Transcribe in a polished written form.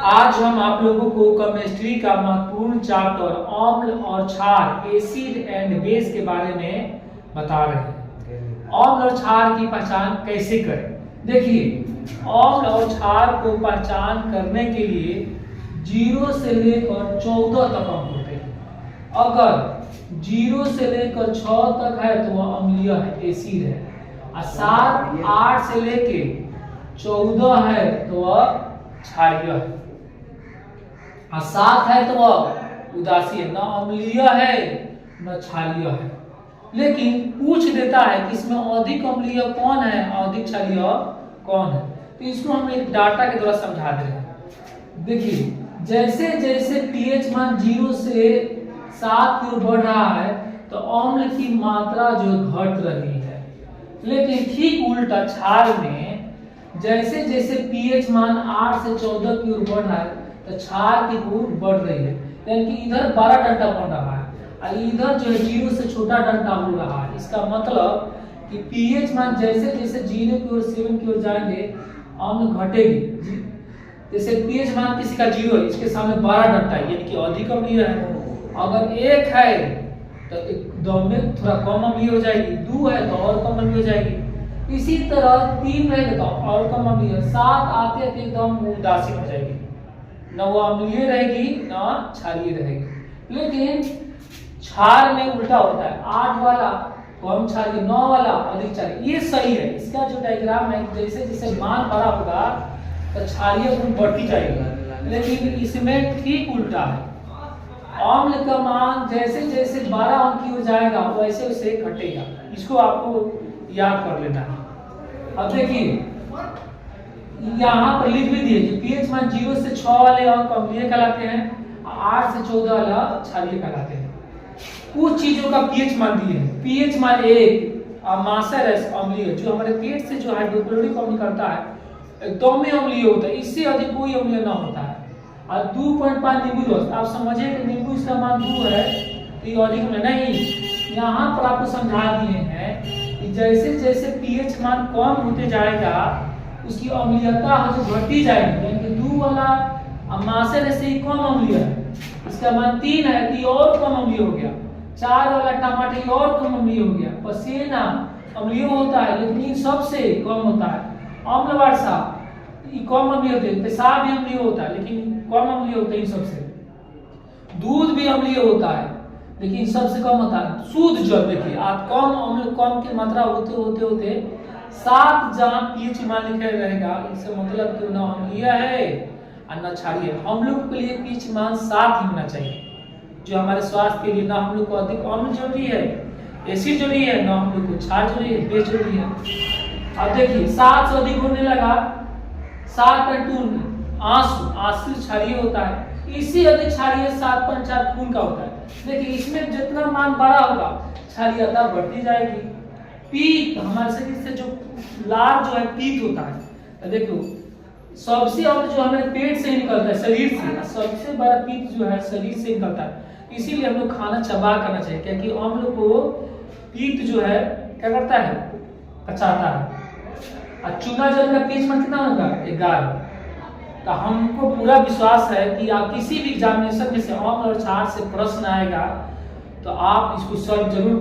आज हम आप लोगों को केमिस्ट्री का महत्वपूर्ण चैप्टर अम्ल और क्षार एसिड एंड बेस के बारे में बता रहे हैं। अम्ल और क्षार की पहचान कैसे करें? देखिए, अम्ल और क्षार को पहचान करने के लिए 0 से लेकर 14 तक अंक होते हैं। अगर 0 से लेकर 6 तक है तो वह अम्लीय है, एसिड है। और 7 8 से लेके 14 है तो वह क्षारीय है। और 7 है तो वह उदासी है, न अम्लीय है न क्षारीय है। लेकिन पूछ देता है कि इसमें अधिक अम्लीय कौन है, अधिक क्षारीय कौन है। तो इसको हम एक डाटा के द्वारा समझा दे रहे हैं। देखिए, जैसे जैसे पीएच मान 0 से 7 की ओर बढ़ रहा है तो अम्ल की मात्रा जो घट रही है। लेकिन ठीक उल्टा क्षार में जैसे जैसे पीएच मान 8 से 14 की ओर बढ़ रहा है तो क्षार की ओर बढ़ रही है, यानी कि इधर 12 डंडा बन रहा है और इधर जो है 0 से छोटा डंडा हो रहा है। इसका मतलब कि पीएच मान जैसे जैसे 0 की ओर 7 की ओर जाएंगे अम्ल घटेगी। जैसे पीएच मान किसी का 0 है, इसके सामने 12 डंडा है, यानी कि अधिक अम्लीय है। अगर 1 है तो एकदम में थोड़ा कम अम्लीय हो जाएगी, 2 है तो और कम अम्लीय हो जाएगी। इसी तरह 3 रहेगा तो और कम अम्लीय, 7 आते हैं तो एकदम उदासीन हो जाएगी, न वो अम्लीय रहेगी न क्षारीय रहेगी। लेकिन क्षार में उल्टा होता है, 8 वाला कम क्षारीय, 9 वाला अधिक क्षारीय। ये सही है। इसका जो डायग्राम है, जैसे जैसे मान बड़ा होगा तो क्षारीय गुण बढ़ती जाएगी। लेकिन इसमें ठीक उल्टा है, अम्ल का मान जैसे जैसे 12 अंक की हो जाएगा वैसे वैसे घटेगा। इसको आपको याद कर लेना है। अब देखिए, यहाँ पर लिख भी दिए कि पीएच मान 0 से 6 वाले अंक अम्लीय कहलाते हैं, 8 से 14 वाला क्षारीय कहलाते हैं। कुछ चीजों का पीएच मान दिए हैं। पीएच मान 1 अमाशय अम्लीय, जो हमारे पेट से जो हाइड्रोक्लोरिक अम्ल निकलता है एकदम में अम्लीय होता है, इससे अधिक कोई अम्लीय ना होता है। और 2.5 नींबू रस, आप समझे कि नींबू इसका मान 2 है तो ये अधिक नहीं। यहाँ पर आपको समझा दिए हैं कि जैसे जैसे पीएच मान कम होते जाएगा उसकी अम्लीयता जो घटती जाएगी, यानी कि 2 वाला अमाशय से ही कम अम्लीय है, इसका मान 3 है तो ये और कम अम्लीय हो गया। 4 वाला टमाटर और कम अम्लीय हो गया। पसीना अम्लीय होता है लेकिन इन सबसे कम होता है। अम्ल वर्षा कम अम्लीय होते हैं, पेशाब भी अम्लीय होता है लेकिन कम अम्लीय होते हैं इन सबसे। दूध भी अम्लीय होता है लेकिन सबसे कम होता है। शुद्ध जल देखिए, आप कम अम्ल कम की मात्रा होते होते होते 7 जहाँ पीएच मान लिखा रहेगा, इससे मतलब कि न अम्लीय है और न क्षारीय है। हम लोग के लिए पीएच मान 7 ही होना चाहिए, जो हमारे स्वास्थ्य के लिए। ना हम लोग को अधिक अम्ल जरूरी है, एसिड जरूरी है, ना हम लोग को क्षार जरूरी है, बेस जरूरी है। अब देखिए, 7 से अधिक होने लगा, 7.2 आंसू, आंसू क्षारीय होता है। इससे अधिक क्षारीय 7.4 खून का होता है। देखिए, इसमें जितना मान बड़ा होगा क्षारीयता बढ़ती जाएगी। पीत, हमारे शरीर से जो लार जो है पीत होता है, तो देखो सबसे अम्ल जो हमारे पेट से निकलता है, शरीर से, सबसे बड़ा पीत जो है शरीर से निकलता है। इसीलिए हम लोग खाना चबा करना चाहिए, क्योंकि अम्ल को पीत जो है क्या करता है, पचाता है। और चूना जल का पीएच मान कितना होगा, 11। तो हमको पूरा विश्वास है कि आप किसी भी एग्जामिनेशन में से अम्ल और क्षार से प्रश्न आएगा तो आप इसको सॉल्व जरूर